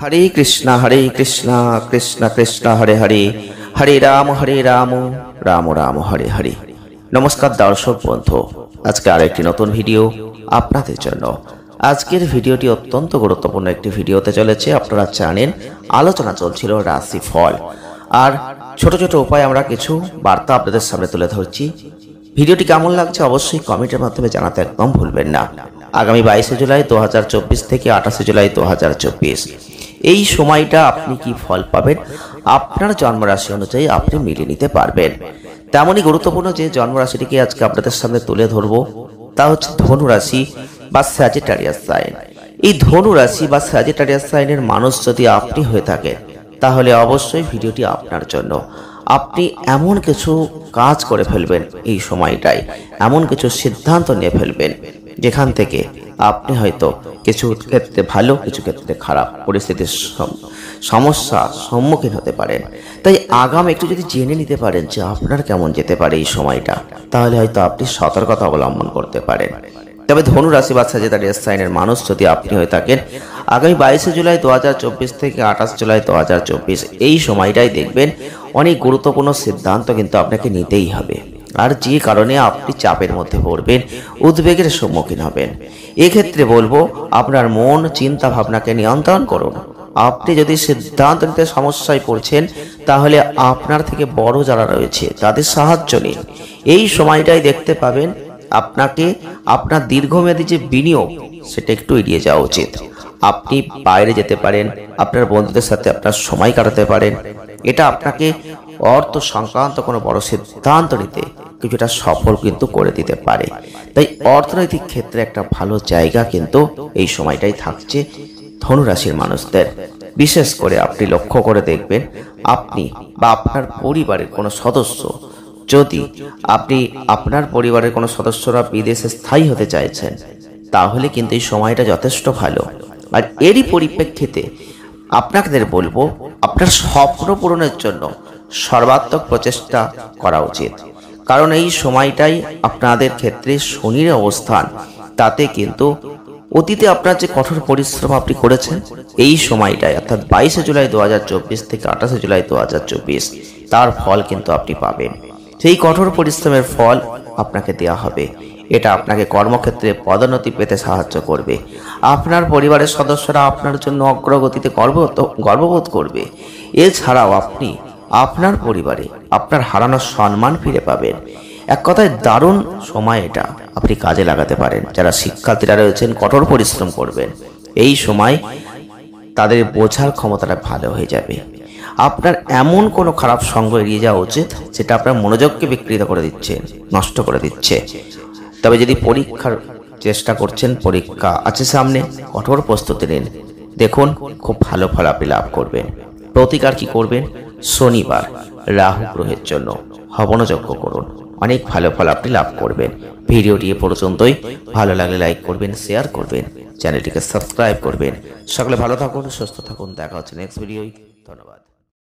হরে কৃষ্ণ কৃষ্ণ কৃষ্ণ হরে হরে, হরে রাম রাম রাম হরে হরে। নমস্কার দর্শক বন্ধু, আজকে আরেকটি নতুন ভিডিও আপনাদের জন্য। আজকের ভিডিওটি অত্যন্ত গুরুত্বপূর্ণ একটি ভিডিওতে চলেছে। আপনারা জানেন আলোচনা চলছিল রাশি ফল, আর ছোট ছোট উপায় আমরা কিছু বার্তা আপনাদের সামনে তুলে ধরছি। ভিডিওটি কেমন লাগছে অবশ্যই কমেন্টের মাধ্যমে জানাতে একদম ভুলবেন না। আগামী 22 জুলাই 2024 থেকে 28 জুলাই 2024 এই সময়টা আপনি কি ফল পাবেন আপনার জন্মরাশি অনুযায়ী আপনি মিলিয়ে নিতে পারবেন। তেমনই গুরুত্বপূর্ণ যে জন্মরাশিটিকে আজকে আপনাদের সামনে তুলে ধরবো তা হচ্ছে ধনু রাশি বা স্যাজিটারিয়াস সাইন। এই ধনু রাশি বা স্যাজিটারিয়াস সাইনের মানুষ যদি আপনি হয়ে থাকেন তাহলে অবশ্যই ভিডিওটি আপনার জন্য। আপনি এমন কিছু কাজ করে ফেলবেন এই সময়টায়, এমন কিছু সিদ্ধান্ত নিয়ে ফেলবেন যেখান থেকে আপনি হয়তো কিছু ক্ষেত্রে ভালো, কিছু ক্ষেত্রে খারাপ পরিস্থিতির সমস্যার সম্মুখীন হতে পারেন। তাই আগাম একটু যদি জেনে নিতে পারেন যে আপনার কেমন যেতে পারে এই সময়টা, তাহলে হয়তো আপনি সতর্কতা অবলম্বন করতে পারেন। তবে ধনু রাশি বা স্যাজিটারিয়াস সাইনের মানুষ যদি আপনি হয়ে থাকেন, আগামী 22 জুলাই 2024 থেকে 28 জুলাই 2024 এই সময়টাই দেখবেন অনেক গুরুত্বপূর্ণ সিদ্ধান্ত কিন্তু আপনাকে নিতেই হবে, আর যে কারণে আপনি চাপের মধ্যে পড়বেন, উদ্বেগের সম্মুখীন হবেন। এক্ষেত্রে বলবো আপনার মন চিন্তা ভাবনাকে নিয়ন্ত্রণ করুন। আপনি যদি সিদ্ধান্ত নিতে সমস্যায় পড়ছেন তাহলে আপনার থেকে বড় যারা রয়েছে তাদের সাহায্য নিন। এই সময়টাই দেখতে পাবেন আপনাকে আপনার দীর্ঘমেয়াদী যে বিনিয়োগ সেটা একটু এড়িয়ে যাওয়া উচিত। আপনি বাইরে যেতে পারেন, আপনার বন্ধুদের সাথে আপনার সময় কাটাতে পারেন। এটা আপনাকে অর্থ সংক্রান্ত কোনো বড় সিদ্ধান্ত নিতে কিছুটা সফল কিন্তু করে দিতে পারে। তাই অর্থনৈতিক ক্ষেত্রে একটা ভালো জায়গা কিন্তু এই সময়টাই থাকছে ধনুরাশির মানুষদের। বিশেষ করে আপনি লক্ষ্য করে দেখবেন আপনি বা আপনার পরিবারের কোনো সদস্য, যদি আপনি আপনার পরিবারের কোনো সদস্যরা বিদেশে স্থায়ী হতে চাইছেন তাহলে কিন্তু এই সময়টা যথেষ্ট ভালো। আর এরই পরিপ্রেক্ষিতে আপনাদের বলবো আপনার স্বপ্ন পূরণের জন্য সর্বাত্মক প্রচেষ্টা করা উচিত, কারণ এই সময়টাই আপনাদের ক্ষেত্রে শনির অবস্থান, তাতে কিন্তু অতীতে আপনার যে কঠোর পরিশ্রম আপনি করেছেন এই সময়টায় অর্থাৎ 22 জুলাই 2024 থেকে 28 জুলাই 2024 তার ফল কিন্তু আপনি পাবেন। সেই কঠোর পরিশ্রমের ফল আপনাকে দেওয়া হবে। এটা আপনাকে কর্মক্ষেত্রে পদোন্নতি পেতে সাহায্য করবে। আপনার পরিবারের সদস্যরা আপনার জন্য অগ্রগতিতে গর্ববোধ করবে। এছাড়াও আপনি আপনার পরিবারে আপনার হারানো সম্মান ফিরে পাবেন। এক কথায় দারুণ সময় এটা, আপনি কাজে লাগাতে পারেন। যারা শিক্ষার্থীরা রয়েছেন কঠোর পরিশ্রম করবেন, এই সময় তাদের বোঝার ক্ষমতাটা ভালো হয়ে যাবে। আপনার এমন কোনো খারাপ সঙ্গ এড়িয়ে যাওয়া উচিত যেটা আপনার মনোযোগকে বিকৃত করে দিচ্ছে, নষ্ট করে দিচ্ছে। তবে যদি পরীক্ষার চেষ্টা করছেন, পরীক্ষা আছে সামনে, কঠোর প্রস্তুতি নিন, দেখুন খুব ভালো ফল আপনি লাভ করবেন। প্রতিকার কি করবেন? শনিবার রাহু গ্রহের জন্য হবনযজ্ঞ করুন, অনেক ভালো ফল আপনি লাভ করবেন। ভিডিওটি এ পর্যন্তই। ভালো লাগলে লাইক করবেন, শেয়ার করবেন, চ্যানেলটিকে সাবস্ক্রাইব করবেন। সকলে ভালো থাকুন, সুস্থ থাকুন, দেখা হচ্ছে নেক্সট ভিডিওয়। ধন্যবাদ।